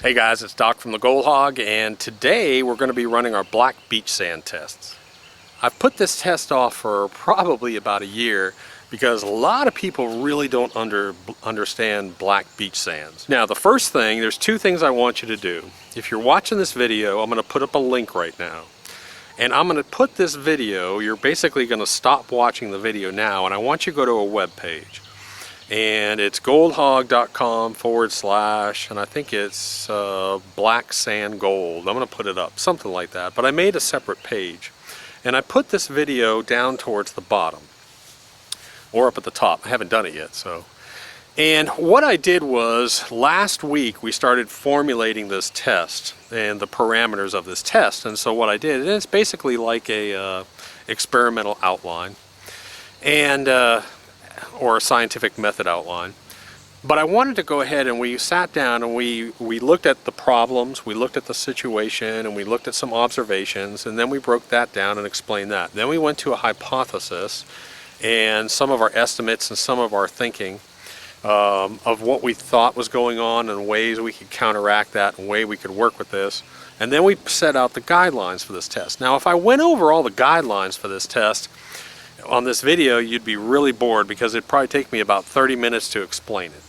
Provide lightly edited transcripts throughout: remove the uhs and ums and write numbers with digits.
Hey guys, it's Doc from the Gold Hog, and today we're going to be running our black beach sand tests. I've put this test off for probably about a year because a lot of people really don't understand black beach sands. Now the first thing, there's two things I want you to do. If you're watching this video, I'm going to put up a link right now. And I'm going to put this video, you're basically going to stop watching the video now, and I want you to go to a web page. And it's goldhog.com / and I think it's black sand gold. I'm going to put it up, something like that. But I made a separate page. And I put this video down towards the bottom. Or up at the top. I haven't done it yet, so. And what I did was, last week we started formulating this test and the parameters of this test. And so what I did, and it's basically like a experimental outline. And or a scientific method outline. But I wanted to go ahead and we sat down and we looked at the problems, we looked at the situation, and we looked at some observations, and then we broke that down and explained that. Then we went to a hypothesis and some of our estimates and some of our thinking of what we thought was going on and ways we could counteract that and way we could work with this. And then we set out the guidelines for this test. Now if I went over all the guidelines for this test on this video, you'd be really bored because it'd probably take me about 30 minutes to explain it.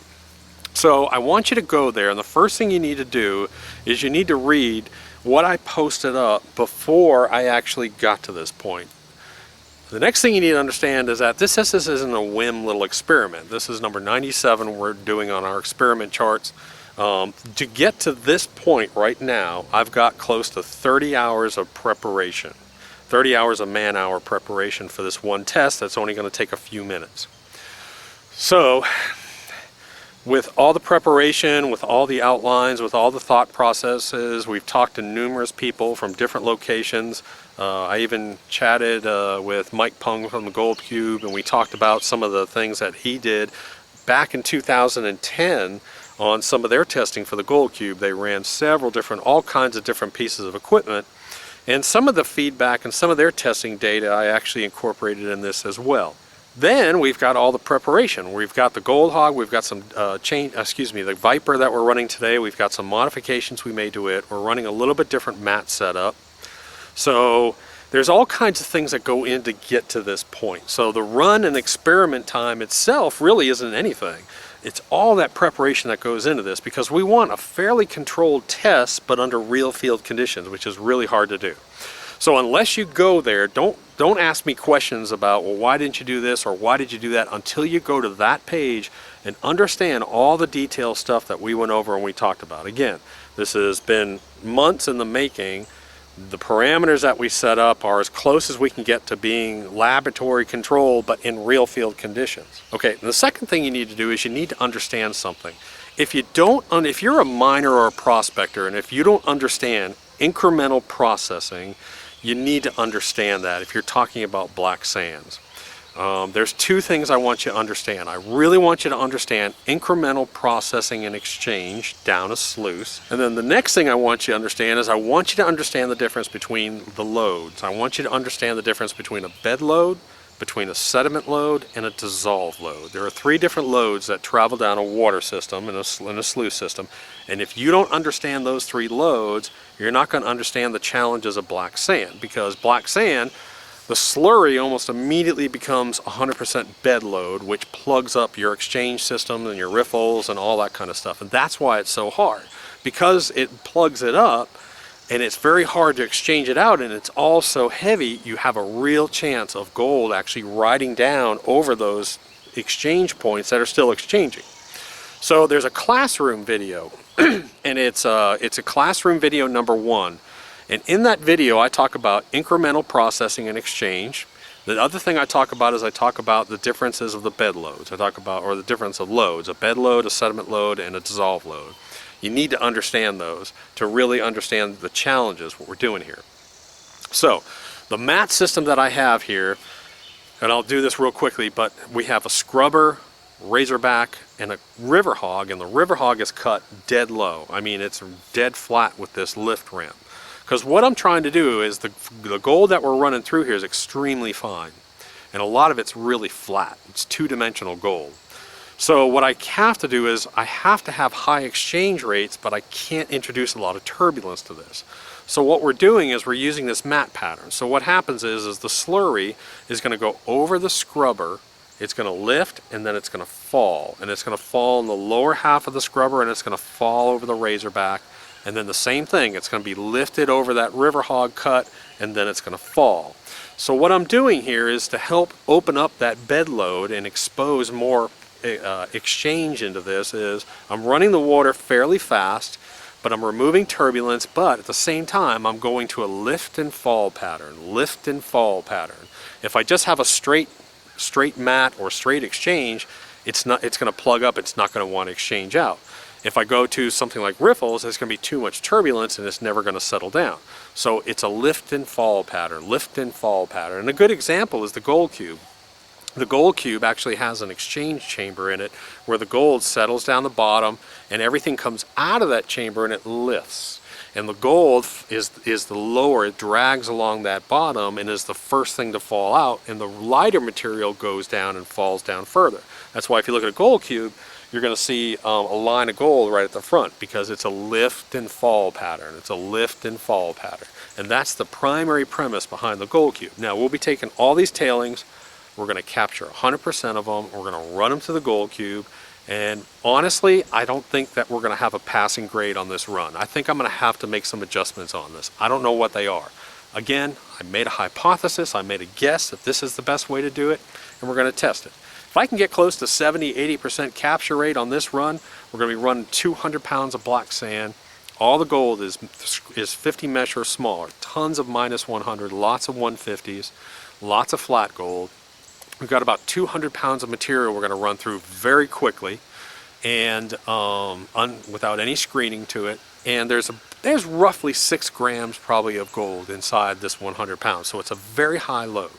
So I want you to go there, and the first thing you need to do is you need to read what I posted up before I actually got to this point. The next thing you need to understand is that this isn't a whim little experiment. This is number 97 we're doing on our experiment charts. To get to this point right now, I've got close to 30 hours of preparation. 30 hours of man-hour preparation for this one test that's only going to take a few minutes. So, with all the preparation, with all the outlines, with all the thought processes, we've talked to numerous people from different locations. I even chatted with Mike Pung from the Gold Cube, and we talked about some of the things that he did back in 2010 on some of their testing for the Gold Cube. They ran all kinds of different pieces of equipment. And some of the feedback and some of their testing data I actually incorporated in this as well. Then we've got all the preparation. We've got the Gold Hog, we've got some the Viper that we're running today. We've got some modifications we made to it. We're running a little bit different mat setup. So there's all kinds of things that go in to get to this point. So the run and experiment time itself really isn't anything. It's all that preparation that goes into this because we want a fairly controlled test but under real field conditions, which is really hard to do. So unless you go there, don't ask me questions about, well, why didn't you do this or why did you do that, until you go to that page and understand all the detailed stuff that we went over and we talked about. Again, this has been months in the making. The parameters that we set up are as close as we can get to being laboratory controlled, but in real field conditions. Okay, the second thing you need to do is you need to understand something. If you're a miner or a prospector, and if you don't understand incremental processing, you need to understand that if you're talking about black sands. There's two things I want you to understand. I really want you to understand incremental processing and exchange down a sluice. And then the next thing I want you to understand is I want you to understand the difference between the loads. I want you to understand the difference between a bed load, between a sediment load, and a dissolve load. There are three different loads that travel down a water system in a sluice system. And if you don't understand those three loads, you're not going to understand the challenges of black sand, because black sand, the slurry almost immediately becomes 100% bed load, which plugs up your exchange system and your riffles and all that kind of stuff. And that's why it's so hard, because it plugs it up and it's very hard to exchange it out, and it's all so heavy, you have a real chance of gold actually riding down over those exchange points that are still exchanging. So there's a classroom video, and it's a classroom video number 1. And in that video, I talk about incremental processing and exchange. The other thing I talk about is I talk about the differences of the bed loads. I talk about, or the difference of loads, a bed load, a sediment load, and a dissolve load. You need to understand those to really understand the challenges, what we're doing here. So, the mat system that I have here, and I'll do this real quickly, but we have a scrubber, razorback, and a river hog, and the river hog is cut dead low. I mean, it's dead flat with this lift ramp. Because what I'm trying to do is the gold that we're running through here is extremely fine. And a lot of it's really flat. It's two-dimensional gold. So what I have to do is I have to have high exchange rates, but I can't introduce a lot of turbulence to this. So what we're doing is we're using this matte pattern. So what happens is the slurry is going to go over the scrubber, it's going to lift, and then it's going to fall. And it's going to fall in the lower half of the scrubber, and it's going to fall over the razorback. And then the same thing, it's going to be lifted over that river hog cut, and then it's going to fall. So what I'm doing here is to help open up that bed load and expose more exchange into this. Is I'm running the water fairly fast, but I'm removing turbulence, but at the same time I'm going to a lift and fall pattern, lift and fall pattern. If I just have a straight mat or straight exchange, it's going to plug up, it's not going to want to exchange out. If I go to something like riffles, there's going to be too much turbulence and it's never going to settle down. So it's a lift and fall pattern, lift and fall pattern. And a good example is the gold cube. The gold cube actually has an exchange chamber in it where the gold settles down the bottom and everything comes out of that chamber and it lifts. And the gold is the lower, it drags along that bottom and is the first thing to fall out, and the lighter material goes down and falls down further. That's why if you look at a gold cube, you're going to see a line of gold right at the front, because it's a lift and fall pattern. It's a lift and fall pattern. And that's the primary premise behind the gold cube. Now we'll be taking all these tailings, we're going to capture 100% of them, we're going to run them to the gold cube, and honestly, I don't think that we're going to have a passing grade on this run. I think I'm going to have to make some adjustments on this. I don't know what they are. Again, I made a hypothesis, I made a guess that this is the best way to do it, and we're going to test it. If I can get close to 70–80% capture rate on this run, we're going to be running 200 pounds of black sand. All the gold is 50 mesh or smaller, tons of -100, lots of 150s, lots of flat gold. We've got about 200 pounds of material we're going to run through very quickly, and without any screening to it. And there's roughly 6 grams probably of gold inside this 100 pounds, so it's a very high load.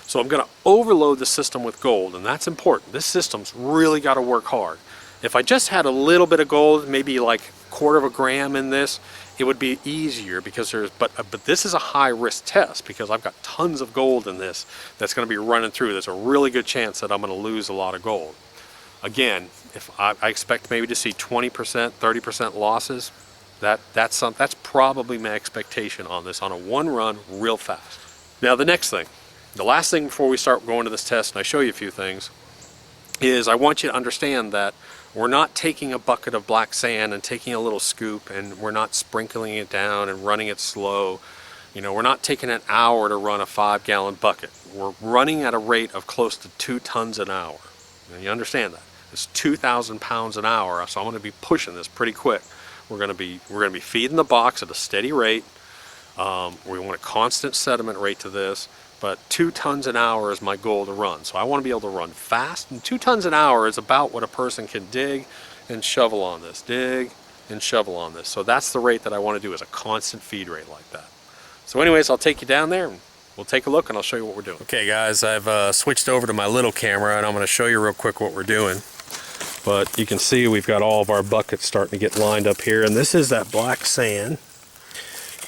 So I'm going to overload the system with gold, and that's important. This system's really got to work hard. If I just had a little bit of gold, maybe like 1/4 gram in this, it would be easier, because but this is a high risk test because I've got tons of gold in this that's going to be running through. There's a really good chance that I'm going to lose a lot of gold. Again, if I expect maybe to see 20%, 30% losses, that's probably my expectation on this on a one run real fast. Now the next thing, the last thing before we start going to this test, and I show you a few things, is I want you to understand that we're not taking a bucket of black sand and taking a little scoop, and we're not sprinkling it down and running it slow. You know, we're not taking an hour to run a 5-gallon bucket. We're running at a rate of close to 2 tons an hour. And you understand that. It's 2,000 pounds an hour, so I'm going to be pushing this pretty quick. We're going to be feeding the box at a steady rate. We want a constant sediment rate to this. But 2 tons an hour is my goal to run. So I want to be able to run fast. And 2 tons an hour is about what a person can dig and shovel on this. Dig and shovel on this. So that's the rate that I want to do, is a constant feed rate like that. So anyways, I'll take you down there and we'll take a look and I'll show you what we're doing. Okay guys, I've switched over to my little camera and I'm going to show you real quick what we're doing. But you can see we've got all of our buckets starting to get lined up here. And this is that black sand.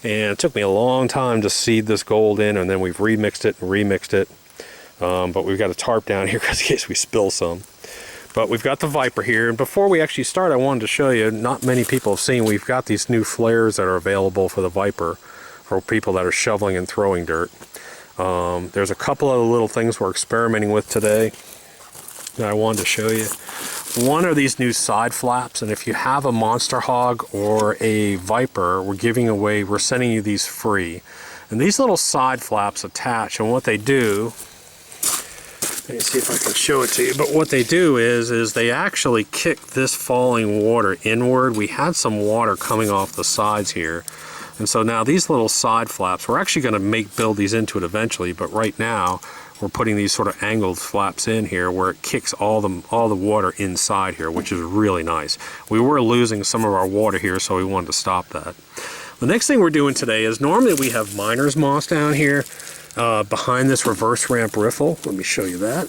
And it took me a long time to seed this gold in, and then we've remixed it. But we've got a tarp down here in case we spill some. But we've got the Viper here, and before we actually start, I wanted to show you, not many people have seen, we've got these new flares that are available for the Viper for people that are shoveling and throwing dirt. There's a couple of little things we're experimenting with today that I wanted to show you. One are these new side flaps, and if you have a Monster Hog or a Viper, we're sending you these free. And these little side flaps attach, and what they do, let me see if I can show it to you, but what they do is they actually kick this falling water inward. We had some water coming off the sides here, and so now these little side flaps, we're actually going to build these into it eventually, but right now we're putting these sort of angled flaps in here where it kicks all the water inside here, which is really nice. We were losing some of our water here, so we wanted to stop that. The next thing we're doing today is, normally we have miner's moss down here behind this reverse ramp riffle. Let me show you that.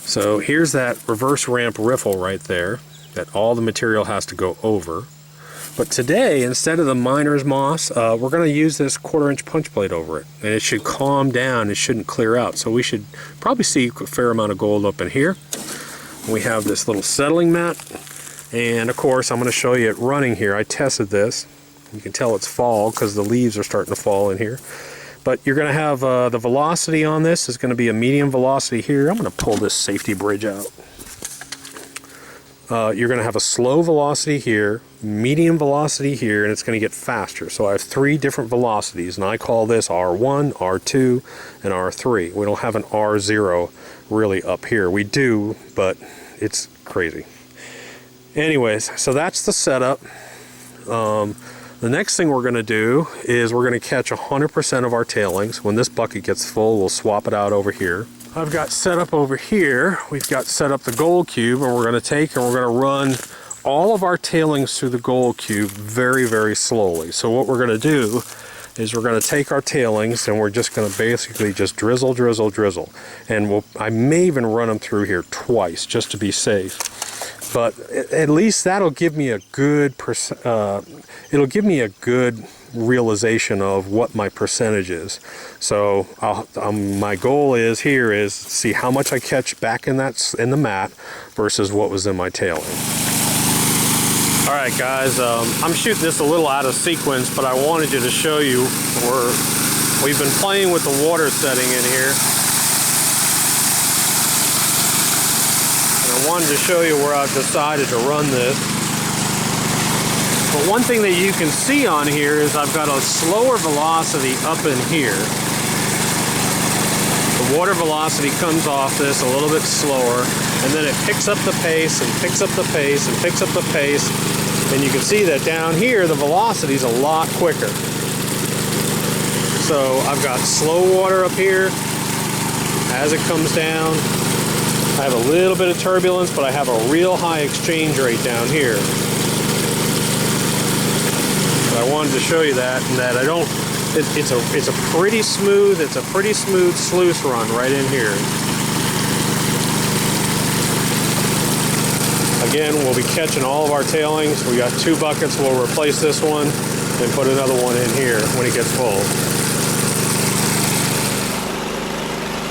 So here's that reverse ramp riffle right there that all the material has to go over. But today, instead of the miner's moss, we're going to use this 1/4-inch punch plate over it. And it should calm down, it shouldn't clear out. So we should probably see a fair amount of gold up in here. We have this little settling mat, and of course I'm going to show you it running here. I tested this. You can tell it's fall because the leaves are starting to fall in here. But you're going to have the velocity on this is going to be a medium velocity here. I'm going to pull this safety bridge out. You're going to have a slow velocity here, medium velocity here, and it's going to get faster. So I have 3 different velocities, and I call this R1, R2, and R3. We don't have an R0 really up here. We do, but it's crazy. Anyways, so that's the setup. The next thing we're going to do is we're going to catch 100% of our tailings. When this bucket gets full, we'll swap it out over here. I've got set up over here, we've got set up the gold cube, and we're going to take and we're going to run all of our tailings through the gold cube very, very slowly. So what we're going to do is we're going to take our tailings and we're just going to basically just drizzle, drizzle, drizzle. And I may even run them through here twice just to be safe. But at least that'll give me a good it'll give me a good realization of what my percentage is. So my goal is see how much I catch back in the mat versus what was in my tailing. All right, guys, I'm shooting this a little out of sequence, but I wanted you to show you where we've been playing with the water setting in here. I wanted to show you where I've decided to run this. But one thing that you can see on here is I've got a slower velocity up in here. The water velocity comes off this a little bit slower, and then it picks up the pace and picks up the pace and picks up the pace. And you can see that down here the velocity is a lot quicker. So I've got slow water up here as it comes down. I have a little bit of turbulence, but I have a real high exchange rate down here. But I wanted to show you that, and that I don't. It's a pretty smooth sluice run right in here. Again, we'll be catching all of our tailings. We got 2 buckets. We'll replace this one and put another one in here when it gets full.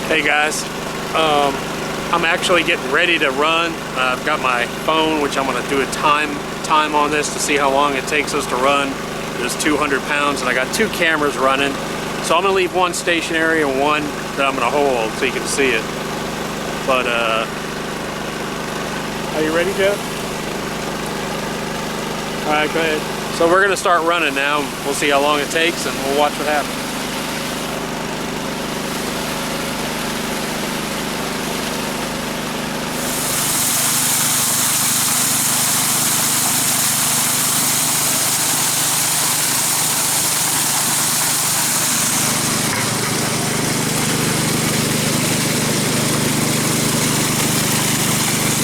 Hey guys. I'm actually getting ready to run. I've got my phone, which I'm going to do a time on this to see how long it takes us to run. It's 200 pounds, and I got 2 cameras running. So I'm going to leave one stationary and one that I'm going to hold so you can see it. But, are you ready, Joe? All right, go ahead. So we're going to start running now. We'll see how long it takes, and we'll watch what happens.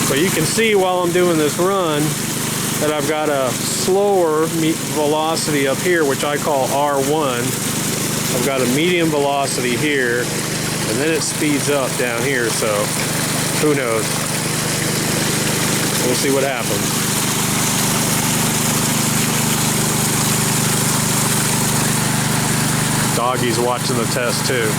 But you can see while I'm doing this run that I've got a slower velocity up here, which I call R1. I've got a medium velocity here, and then it speeds up down here, so who knows? We'll see what happens. Doggy's watching the test too.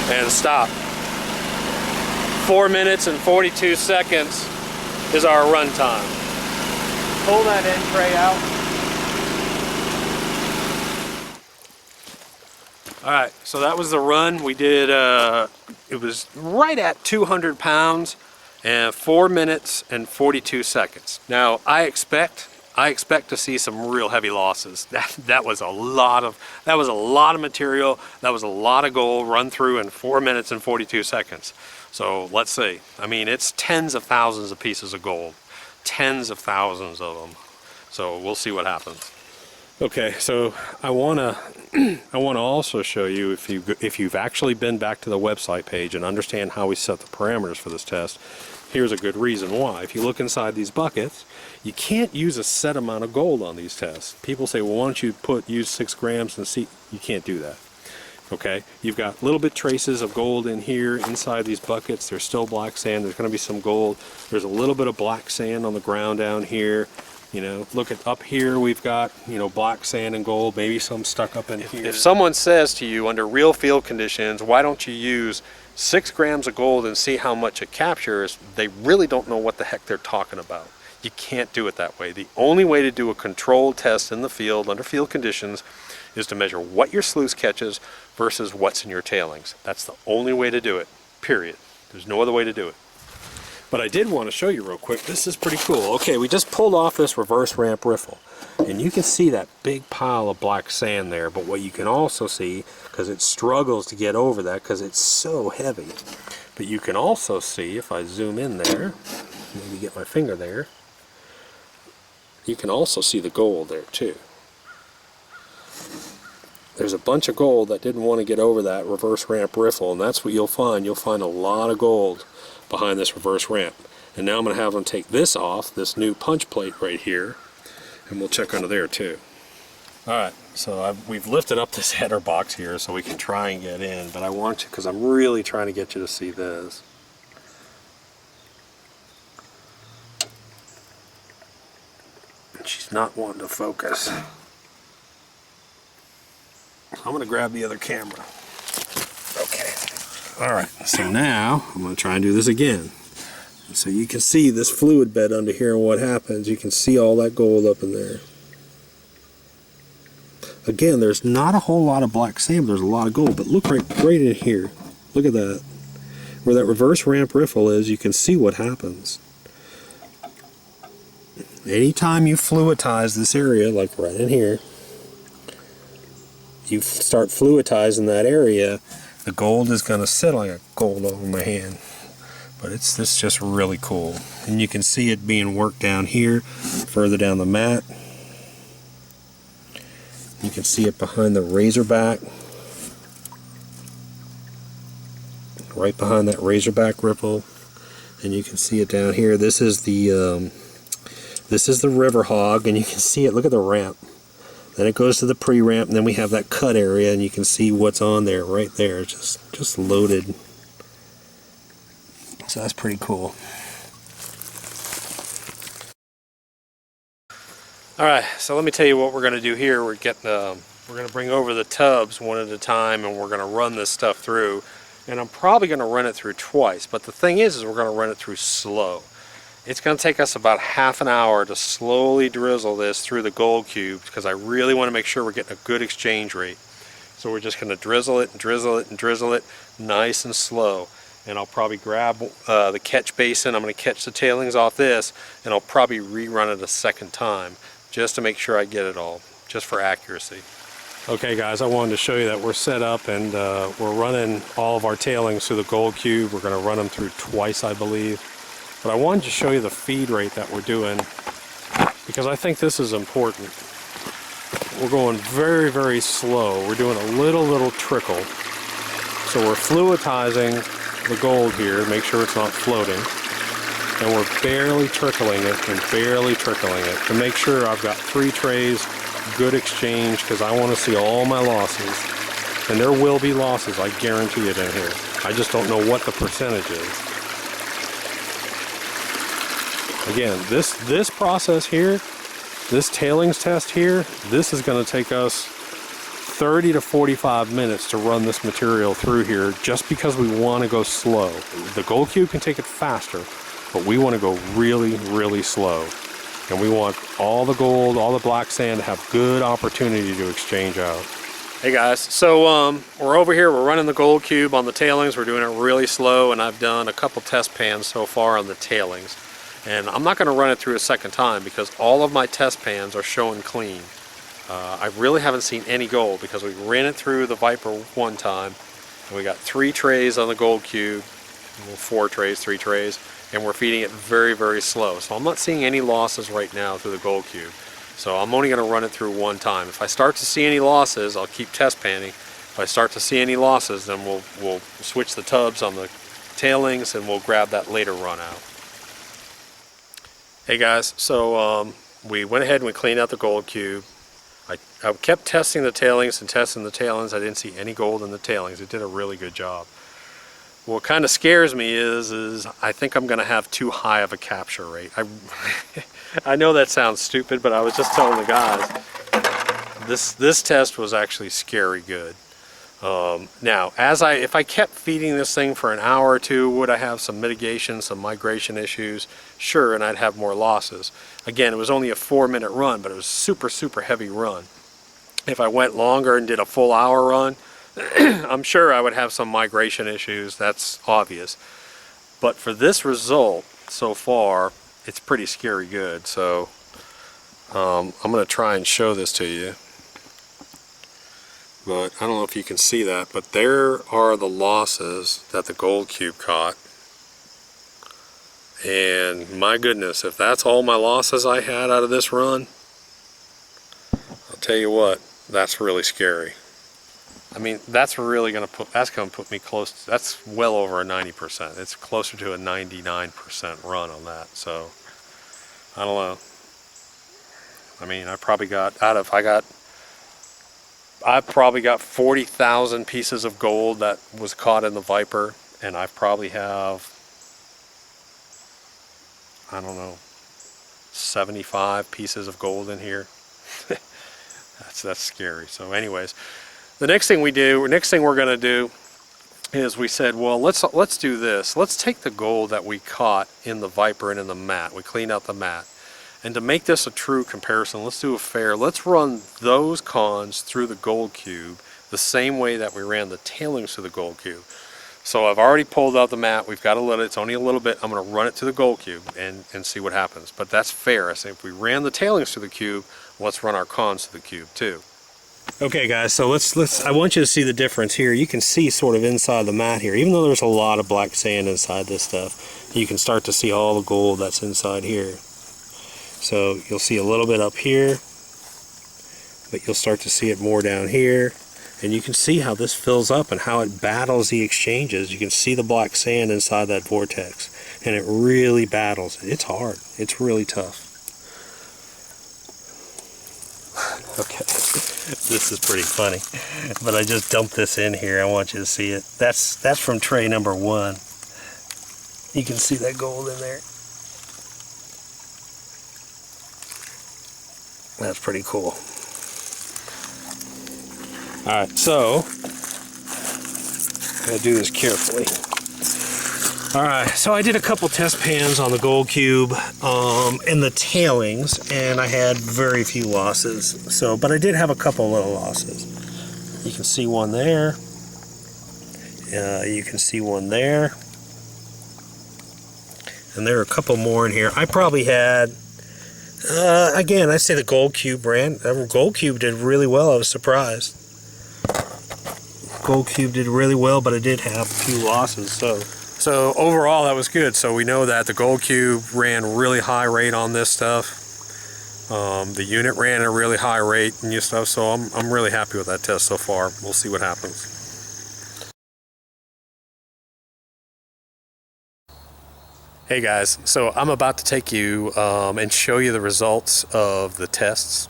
And stop. 4 minutes and 42 seconds is our run time. Pull that end tray out. All right, so that was the run. We did, it was right at 200 pounds and 4 minutes and 42 seconds. Now, I expect to see some real heavy losses. That was a lot of material. That was a lot of gold run through in 4 minutes and 42 seconds. So let's see. I mean, it's tens of thousands of pieces of gold, tens of thousands of them. So we'll see what happens. Okay, so I wanna also show you, if you've actually been back to the website page and understand how we set the parameters for this test, here's a good reason why. If you look inside these buckets, you can't use a set amount of gold on these tests. People say, well, why don't you use 6 grams and see? You can't do that. Okay, you've got little bit traces of gold in here inside these buckets. There's still black sand. There's going to be some gold. There's a little bit of black sand on the ground down here. You know, look at up here, we've got, you know, black sand and gold, maybe some stuck up in here. If someone says to you under real field conditions, why don't you use 6 grams of gold and see how much it captures, they really don't know what the heck they're talking about. You can't do it that way. The only way to do a controlled test in the field under field conditions is to measure what your sluice catches versus what's in your tailings. That's the only way to do it, period. There's no other way to do it. But I did want to show you real quick. This is pretty cool. Okay, we just pulled off this reverse ramp riffle, and you can see that big pile of black sand there. But what you can also see, because it struggles to get over that because it's so heavy, but you can also see, if I zoom in there, maybe get my finger there, you can also see the gold there too. There's a bunch of gold that didn't want to get over that reverse ramp riffle, and that's what you'll find. You'll find a lot of gold behind this reverse ramp. And now I'm going to have them take this off, this new punch plate right here, and we'll check under there too. Alright, so we've lifted up this header box here so we can try and get in, but I want you, because I'm really trying to get you to see this. And she's not wanting to focus. I'm going to grab the other camera. Okay. Alright, so now I'm going to try and do this again. So you can see this fluid bed under here and what happens. You can see all that gold up in there. Again, there's not a whole lot of black sand, there's a lot of gold, but look right in here. Look at that. Where that reverse ramp riffle is, you can see what happens. Anytime you fluidize this area, like right in here, you start fluidizing that area, the gold is going to sit like a gold over my hand. But it's just really cool. And you can see it being worked down here, further down the mat. You can see it behind the razorback. Right behind that razorback ripple. And you can see it down here. This is the river hog, and you can see it. Look at the ramp. Then it goes to the pre-ramp, and then we have that cut area, and you can see what's on there right there. Just loaded. So that's pretty cool. Alright, so let me tell you what we're going to do here. We're going to bring over the tubs one at a time, and we're going to run this stuff through. And I'm probably going to run it through twice, but the thing is we're going to run it through slow. It's going to take us about half an hour to slowly drizzle this through the gold cubes, because I really want to make sure we're getting a good exchange rate. So we're just going to drizzle it and drizzle it and drizzle it nice and slow. And I'll probably grab the catch basin. I'm going to catch the tailings off this, and I'll probably rerun it a second time just to make sure I get it all, just for accuracy. Okay guys, I wanted to show you that we're set up, and we're running all of our tailings through the gold cube. We're going to run them through twice, I believe. But I wanted to show you the feed rate that we're doing, because I think this is important. We're going very, very slow. We're doing a little trickle. So we're fluidizing the gold here, make sure it's not floating, and we're barely trickling it and barely trickling it to make sure I've got 3 trays, good exchange, because I want to see all my losses. And there will be losses, I guarantee it in here. I just don't know what the percentage is. Again, this process here, this tailings test here, this is going to take us 30 to 45 minutes to run this material through here, just because we want to go slow. The gold cube can take it faster, but we want to go really, really slow. And we want all the gold, all the black sand to have good opportunity to exchange out. Hey guys, so we're over here, we're running the gold cube on the tailings. We're doing it really slow, and I've done a couple test pans so far on the tailings. And I'm not going to run it through a second time because all of my test pans are showing clean. I really haven't seen any gold because we ran it through the Viper one time, and we got 3 trays on the gold cube, 4 trays, 3 trays, and we're feeding it very, very slow. So I'm not seeing any losses right now through the gold cube. So I'm only going to run it through one time. If I start to see any losses, I'll keep test panning. If I start to see any losses, then we'll switch the tubs on the tailings and we'll grab that later run out. Hey guys, so we went ahead and we cleaned out the gold cube. I kept testing the tailings and testing the tailings. I didn't see any gold in the tailings. It did a really good job. What kind of scares me is I think I'm going to have too high of a capture rate. I know that sounds stupid, but I was just telling the guys, this test was actually scary good. Now, if I kept feeding this thing for an hour or two, would I have some mitigation, some migration issues? Sure, and I'd have more losses. Again, it was only a 4-minute run, but it was super, super heavy run. If I went longer and did a full hour run, I'm sure I would have some migration issues, that's obvious. But for this result so far, it's pretty scary good. So I'm going to try and show this to you. But I don't know if you can see that, but there are the losses that the gold cube caught. And my goodness, if that's all my losses I had out of this run, I'll tell you what, that's really scary. I mean, that's really going to put me close to, that's well over a 90%. It's closer to a 99% run on that. So I don't know. I mean, I probably got I've probably got 40,000 pieces of gold that was caught in the Viper, and I probably have, I don't know, 75 pieces of gold in here. That's scary. So anyways, the next thing we're going to do is we said, well, let's do this. Let's take the gold that we caught in the Viper and in the mat. We cleaned out the mat. And to make this a true comparison, let's do a fair. Let's run those cons through the gold cube the same way that we ran the tailings through the gold cube. So I've already pulled out the mat. We've got a little, it's only a little bit. I'm going to run it to the gold cube and see what happens. But that's fair. I say if we ran the tailings to the cube, let's run our cons to the cube too. Okay guys, so I want you to see the difference here. You can see sort of inside the mat here, even though there's a lot of black sand inside this stuff, you can start to see all the gold that's inside here. So you'll see a little bit up here, but you'll start to see it more down here. And you can see how this fills up and how it battles the exchanges. You can see the black sand inside that vortex, and it really battles. It's hard. It's really tough. Okay, this is pretty funny, but I just dumped this in here. I want you to see it. That's from tray number 1. You can see that gold in there. That's pretty cool. Alright, so I'm going to do this carefully. Alright, so I did a couple test pans on the gold cube and the tailings, and I had very few losses. But I did have a couple little losses. You can see one there. You can see one there. And there are a couple more in here. I probably had, again, I say the gold cube ran. Gold cube did really well. I was surprised. Gold cube did really well, but it did have a few losses. So overall, that was good. So we know that the gold cube ran really high rate on this stuff. The unit ran at a really high rate and stuff. So I'm really happy with that test so far. We'll see what happens. Hey guys, so I'm about to take you and show you the results of the tests.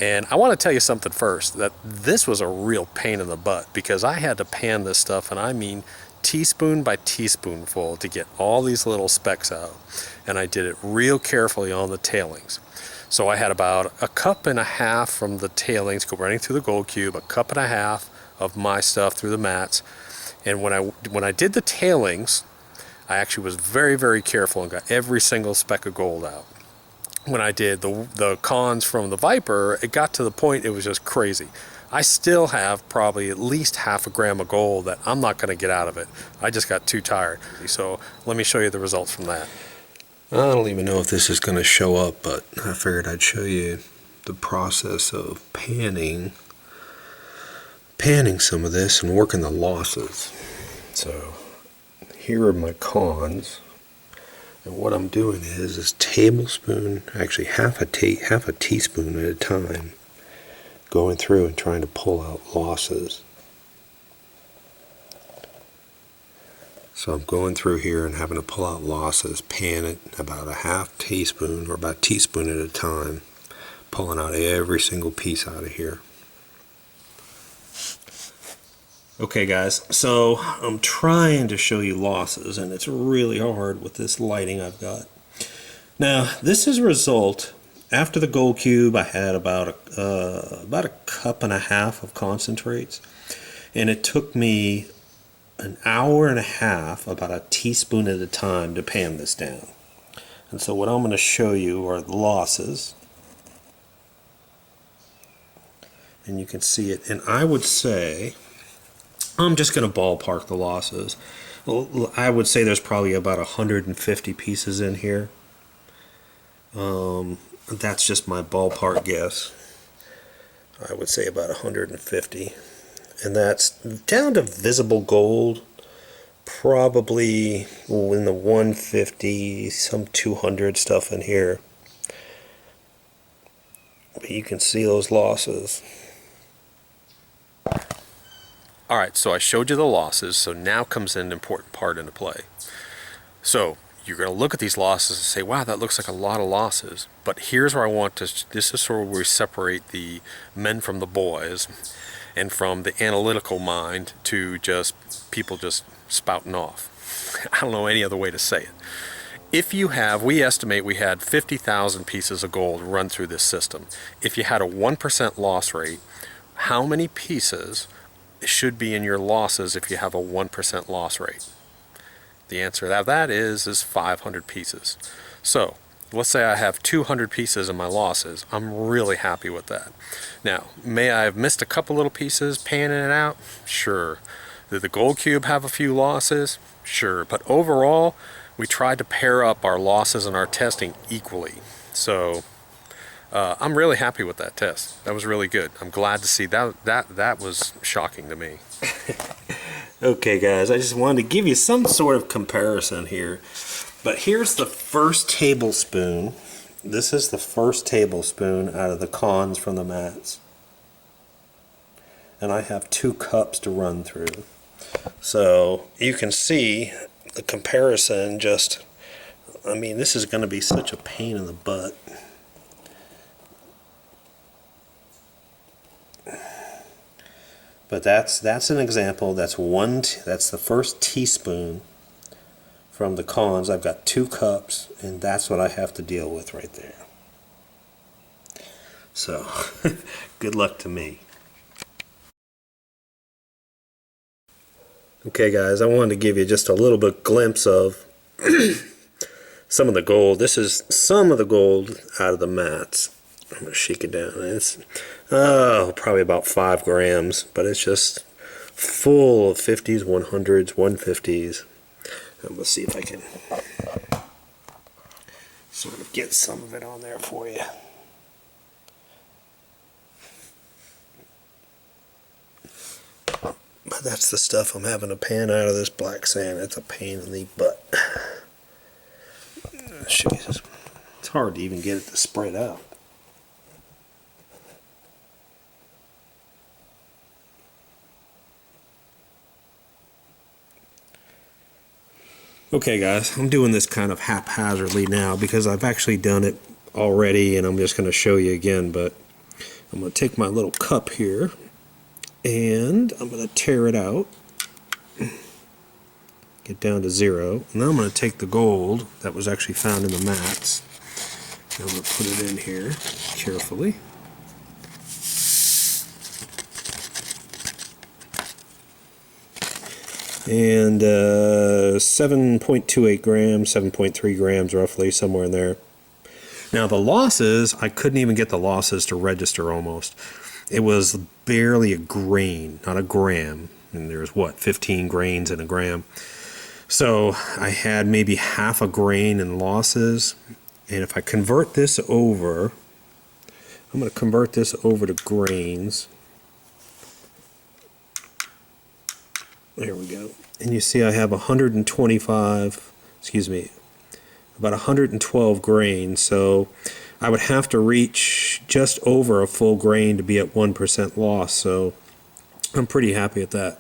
And I want to tell you something first, that this was a real pain in the butt because I had to pan this stuff, and I mean teaspoon by teaspoonful to get all these little specks out. And I did it real carefully on the tailings. So I had about 1.5 cups from the tailings go running through the gold cube, 1.5 cups of my stuff through the mats. And when I did the tailings, I actually was very, very careful and got every single speck of gold out. When I did the cons from the Viper, it got to the point it was just crazy. I still have probably at least half a gram of gold that I'm not going to get out of it. I just got too tired. So let me show you the results from that. I don't even know if this is going to show up, but I figured I'd show you the process of panning some of this and working the losses. So here are my cons, and what I'm doing is tablespoon, actually half a teaspoon at a time, going through and trying to pull out losses. So I'm going through here and having to pull out losses, pan it about a half teaspoon or about a teaspoon at a time, pulling out every single piece out of here. Okay guys, so I'm trying to show you losses, and it's really hard with this lighting I've got. Now this is a result. After the gold cube, I had about a cup and a half of concentrates, and it took me an hour and a half, about a teaspoon at a time, to pan this down. And so what I'm going to show you are the losses, and you can see it. And I would say, I'm just going to ballpark the losses. I would say there's probably about 150 pieces in here. That's just my ballpark guess. I would say about 150. And that's down to visible gold, probably in the 150, some 200 stuff in here. But you can see those losses. Alright, so I showed you the losses, so now comes an important part into play. So you're going to look at these losses and say, wow, that looks like a lot of losses. But here's where I want to, this is sort of where we separate the men from the boys, and from the analytical mind to just people just spouting off. I don't know any other way to say it. If you have, we estimate we had 50,000 pieces of gold run through this system. If you had a 1% loss rate, how many pieces should be in your losses if you have a 1% loss rate? The answer to that is 500 pieces. So let's say I have 200 pieces in my losses. I'm really happy with that. Now, may I have missed a couple little pieces panning it out? Sure. Did the gold cube have a few losses? Sure. But overall, we tried to pair up our losses and our testing equally. So I'm really happy with that test. That was really good. I'm glad to see that. That was shocking to me. Okay guys, I just wanted to give you some sort of comparison here. But here's the first tablespoon. This is the first tablespoon out of the cons from the mats. And I have 2 cups to run through. So you can see the comparison just, I mean, this is going to be such a pain in the butt. But that's an example. That's the first teaspoon from the cons. I've got 2 cups, and that's what I have to deal with right there. So good luck to me. Okay guys, I wanted to give you just a little bit glimpse of some of the gold. This is some of the gold out of the mats. I'm going to shake it down. It's probably about 5 grams, but it's just full of 50s, 100s, 150s. I'm going to see if I can sort of get some of it on there for you. But that's the stuff I'm having to pan out of this black sand. It's a pain in the butt. Jesus. It's hard to even get it to spread out. Okay guys, I'm doing this kind of haphazardly now because I've actually done it already, and I'm just going to show you again. But I'm going to take my little cup here and I'm going to tear it out, get down to 0, and then I'm going to take the gold that was actually found in the mats, and I'm going to put it in here carefully. And 7.28 grams, 7.3 grams roughly, somewhere in there. Now the losses, I couldn't even get the losses to register almost. it was barely a grain, not a gram. And there's what, 15 grains in a gram. So I had maybe half a grain in losses. And if I convert this over, I'm going to convert this over to grains. There we go. And you see I have 125, excuse me, about 112 grains. So I would have to reach just over a full grain to be at 1% loss. So I'm pretty happy with that.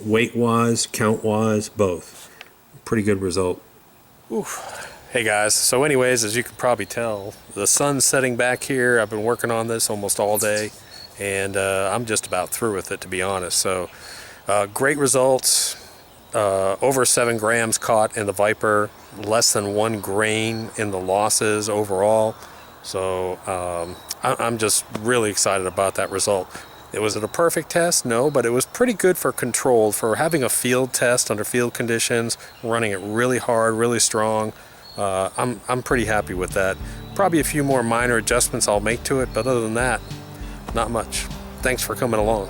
Weight-wise, count-wise, both. Pretty good result. Oof. Hey guys, so anyways, as you can probably tell, the sun's setting back here. I've been working on this almost all day, and I'm just about through with it, to be honest. So great results. Over 7 grams caught in the Viper, less than 1 grain in the losses overall. So I'm just really excited about that result. Was it a perfect test? No, but it was pretty good for control, for having a field test under field conditions, running it really hard, really strong. I'm pretty happy with that. Probably a few more minor adjustments I'll make to it, but other than that, not much. Thanks for coming along.